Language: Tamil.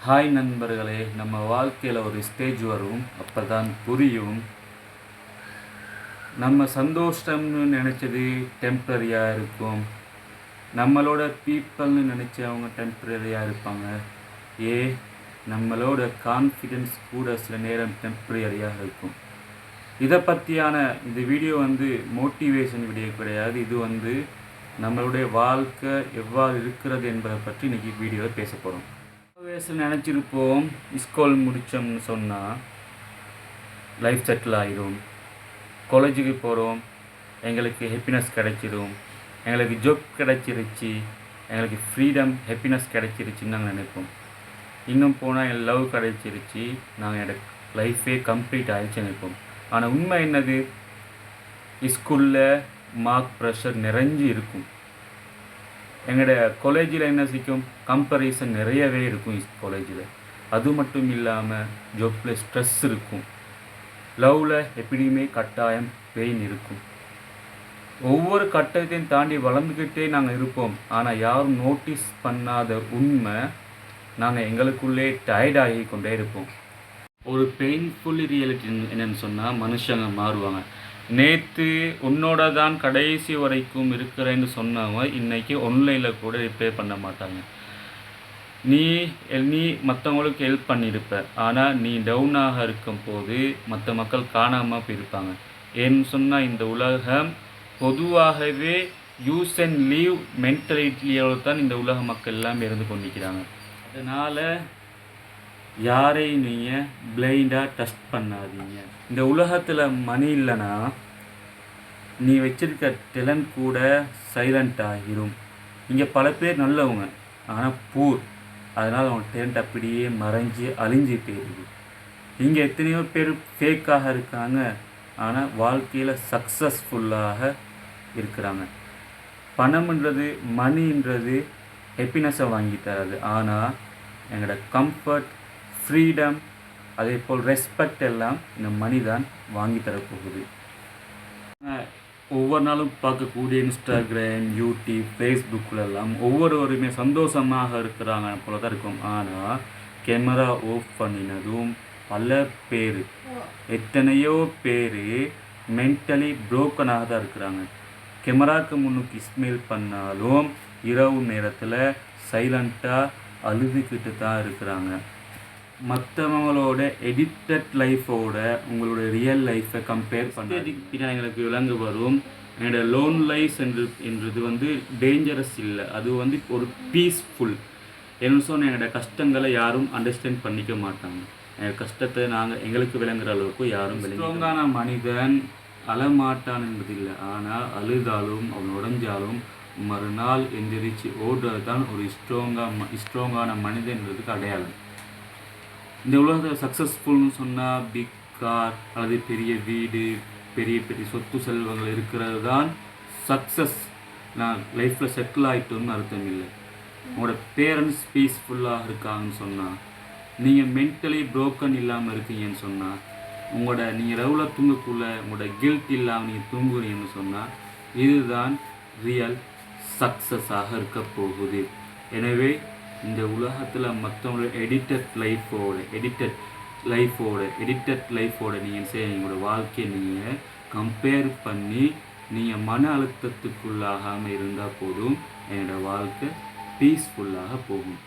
ஹாய் நண்பர்களே, நம்ம வாழ்க்கையில் ஒரு ஸ்டேஜ் வரும், அப்போ தான் புரியும் நம்ம சந்தோஷம்னு நினச்சது டெம்ப்ரரியாக இருக்கும். நம்மளோட பீப்புள்னு நினச்சவங்க டெம்ப்ரரியாக இருப்பாங்க. நம்மளோட கான்ஃபிடென்ஸ் கூட சில நேரம் டெம்ப்ரரியாக இருக்கும். இதை பற்றியான இந்த வீடியோ மோட்டிவேஷன் வீடியோ கிடையாது. இது நம்மளுடைய வாழ்க்கை எவ்வாறு இருக்கிறது என்பதை பற்றி இன்றைக்கி வீடியோவில் பேச போகிறோம். வயசில் நினச்சிருப்போம், ஸ்கூல் முடித்தோம்னு சொன்னால் லைஃப் செட்டில் ஆகிடும், காலேஜுக்கு போகிறோம், எங்களுக்கு ஹாப்பினஸ் கிடைச்சிடும், எங்களுக்கு ஜாப் கிடைச்சிருச்சு, எங்களுக்கு ஃப்ரீடம் ஹாப்பினஸ் கிடைச்சிருச்சுன்னு நாங்கள் நினைப்போம். இன்னும் போனால் என் லவ் கிடைச்சிருச்சு, நாங்கள் என்னோட லைஃபே கம்ப்ளீட் ஆகிடுச்சு நினைப்போம். ஆனால் உண்மை என்னது? ஸ்கூலில் மார்க் ப்ரெஷர் நிறைஞ்சு இருக்கும். எங்களோட காலேஜில் என்ன சிக்கும், கம்பேரிசன் நிறையவே இருக்கும் காலேஜில். அது மட்டும் இல்லாமல் ஜாப்பில் ஸ்ட்ரெஸ் இருக்கும், லவ்வில் எப்படியுமே கட்டாயம் பெயின் இருக்கும். ஒவ்வொரு கட்டத்தையும் தாண்டி வளர்ந்துக்கிட்டே நாங்கள் இருப்போம். ஆனால் யாரும் நோட்டீஸ் பண்ணாத உண்மை, நாங்கள் எங்களுக்குள்ளே டயர்டாகி கொண்டே இருப்போம். ஒரு பெயின்ஃபுல் ரியாலிட்டி என்னென்னு சொன்னால், மனுஷங்க மாறுவாங்க. நேற்று உன்னோட தான் கடைசி வரைக்கும் இருக்கிறேன்னு சொன்னவங்க இன்றைக்கி ஆன்லைனில் கூட ரிப்ளை பண்ண மாட்டாங்க. நீ மற்றவங்களுக்கு ஹெல்ப் பண்ணியிருப்ப, ஆனால் நீ டவுனாக இருக்கும் போது மற்ற மக்கள் காணாமல் போயிருப்பாங்க. ஏன்னு சொன்னால், இந்த உலகம் பொதுவாகவே யூஸ் அண்ட் லீவ் மென்டாலிட்டியோடு தான் இந்த உலக மக்கள் எல்லாம் இருந்து கொண்டிருக்கிறாங்க. அதனால் யாரையும் நீங்கள் பிளைண்டாக டஸ்ட் பண்ணாதீங்க. இந்த உலகத்தில் மணி இல்லைன்னா நீ வச்சிருக்க டேலண்ட் கூட சைலண்ட் ஆகிரும். இங்கே பல பேர் நல்லவங்க, ஆனால் பூர், அதனால் அவங்க டேலண்ட் அப்படியே மறைஞ்சி அழிஞ்சு போயிடுது. இங்கே எத்தனையோ பேர் ஃபேக்காக இருக்காங்க, ஆனால் வாழ்க்கையில் சக்ஸஸ்ஃபுல்லாக இருக்கிறாங்க. பணம்ன்றது, மணின்றது ஹாப்பினஸை வாங்கி தராது, ஆனால் எங்களோட கம்ஃபர்ட், ஃப்ரீடம், அதே போல் ரெஸ்பெக்ட் எல்லாம் இந்த மணி தான் வாங்கி தரப்போகுது. ஒவ்வொரு நாளும் பார்க்கக்கூடிய இன்ஸ்டாகிராம், யூடியூப், ஃபேஸ்புக்கிலெல்லாம் ஒவ்வொருவருமே சந்தோஷமாக இருக்கிறாங்க போல தான் இருக்கும். ஆனால் கேமரா ஆஃப் பண்ணினதும் பல பேர், எத்தனையோ பேர் மென்டலி ப்ரோக்கனாக தான் இருக்கிறாங்க. கேமராவுக்கு முன்னுக்கு ஸ்மெயில் பண்ணாலும் இரவு நேரத்தில் சைலண்ட்டாக அழுதுகிட்டு தான் இருக்கிறாங்க. மற்றவங்களோட எடிட்டட் லைஃபோட உங்களோட ரியல் லைஃப்பை கம்பேர் பண்ணுறதுக்கு எங்களுக்கு விளங்க வரும். என்னோட லோன் லைஃப் என்றது டேஞ்சரஸ் இல்லை, அது ஒரு பீஸ்ஃபுல். என்ன சொன்னால், என்னோட கஷ்டங்களை யாரும் அண்டர்ஸ்டாண்ட் பண்ணிக்க மாட்டாங்க. எங்கள் கஷ்டத்தை எங்களுக்கு விளங்குற அளவுக்கு யாரும் ஸ்ட்ராங்கான மனிதன் அழமாட்டான் என்பது இல்லை, ஆனால் அழுதாலும் அவன் உடஞ்சாலும் மறுநாள் எந்திரிச்சு ஓடுறது தான் ஒரு ஸ்ட்ராங்கான மனிதன்றதுக்கு அடையாளம். இந்த உலகத்தில் சக்ஸஸ்ஃபுல்னு சொன்னால் பிக் கார் அல்லது பெரிய வீடு, பெரிய பெரிய சொத்து செல்வங்கள் இருக்கிறது தான் சக்ஸஸ். நான் லைஃப்பில் செட்டில் ஆகிட்டோம்னு அர்த்தம் இல்லை. உங்களோட பேரண்ட்ஸ் பீஸ்ஃபுல்லாக இருக்காங்கன்னு சொன்னால், நீங்கள் மென்டலி ப்ரோக்கன் இல்லாமல் இருக்கீங்கன்னு சொன்னால், நீங்கள் ரவுல தூங்கக்குள்ள உங்களோட கில்ட் இல்லாமல் நீங்கள் தூங்குறீங்கன்னு சொன்னால், இதுதான் ரியல் சக்ஸஸாக இருக்க போகுது. எனவே இந்த உலகத்தில் மற்றவங்களோட எடிட்டட் லைஃபோட நீங்கள் எங்களோட வாழ்க்கையை நீங்கள் கம்பேர் பண்ணி நீங்கள் மன அழுத்தத்துக்குள்ளாகாமல் இருந்தால் போதும், என்னோடய வாழ்க்கை பீஸ்ஃபுல்லாக போகும்.